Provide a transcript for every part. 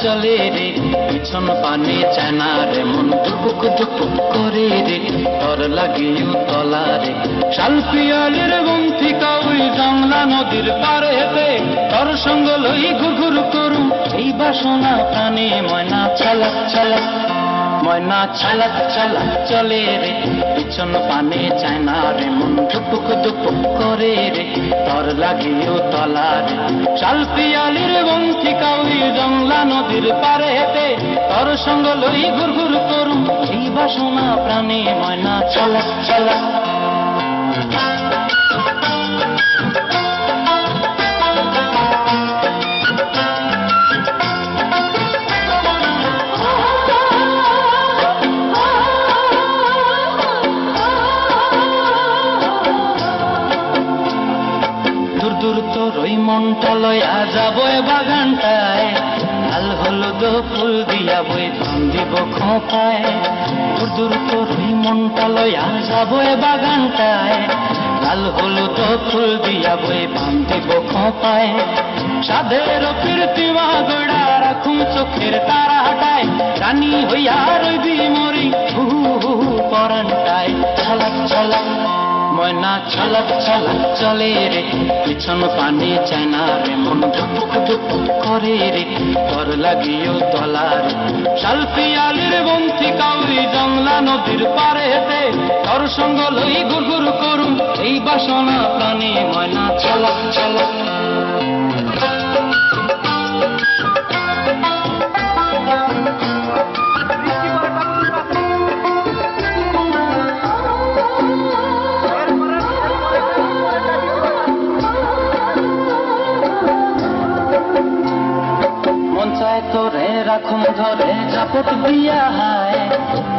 চলে রে, পিছন পানে চায় না রে, মন দুপুক দুপুক করে রে, তর লাগিও তলা রে। শাল পিয়ালের বন্থিকা ওই জংলা নদীর পারে হেতে, তর সঙ্গ লই ঘুরঘুর করুম এই বাসনা প্রাণে। ময়না ছালাক ছালাক, ময়না ছালাক ছালাক চলে রে, পিছন পানে চায় না রে, মন দুপুক দুপুক করে রে, তর লাগিও তলা রে। শাল পিয়ালির বন্থিকা ওই জংলা নদীর পারে হেতে, তর সঙ্গ লই ঘুরঘুর করুম এই বাসনা প্রাণে। ময়না ছালাক ছালাক। দূর দূর তোর ওই মনটা লয়া যাব বাগানটায়, লাল হলুদ ফুল দিয়া বই ধান দিব খোঁপায়। দূর দূর তোর ওই মনটা লয়া যাব বাগানটায়, লাল হলুদ ফুল দিয়া বই ধান দিব খোঁপায়। সাধের কীর্তি মাগড়া রাখুম চোখের তারা হাটায়, রানী হইয়া রইবি মরি হু হু পরানটায়। ছালাক ছালাক, ময়না ছালাক ছালাক চলে রে, পিছন পানে চায় না রে, মন ধুপুক ধুপুক করে রে, তর লাগিও তলা রে। শাল পিয়ালির বন্থিকা ওই জংলা নদীর পারে হেতে, তর সঙ্গ লই ঘুরঘুর করুম এই বাসনা প্রাণে। ময়না ছালাক ছালাক। তোরে রাখুন ধরে জাপট দিয়া হায়,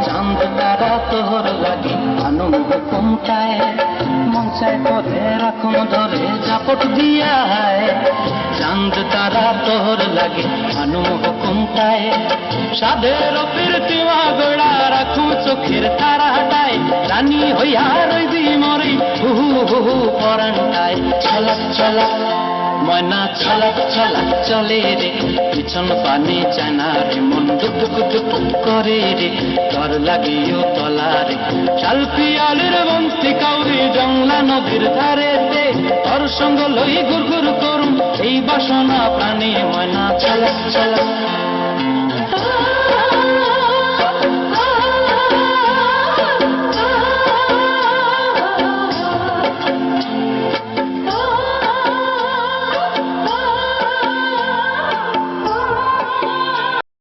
চাঁদ তারা তোর লাগি আনুম হুকুমটায়। মন চায় তোরে রাখুন ধরে জাপট দিয়া হায়, চাঁদ তারা তোর লাগি আনুম হুকুমটায়। সাধের কীর্তি মাগড়া রাখুম চোখের তারা হাটায়, রানী হইয়া রইবি মরি হু হু পরানটায়। ছালাক ছালাক, ময়না ছালাক ছালাক চলে রে, পিছন পানে চায় না রে, মন দুপুক দুপুক করে রে, তর লাগিও তলা রে। শাল পিয়ালির বন্থিকা ওই জংলা নদীর ধারে রে, তর সঙ্গ লই ঘুরঘুর করুম এই বাসনা প্রাণে। ময়না ছালাক ছালাক।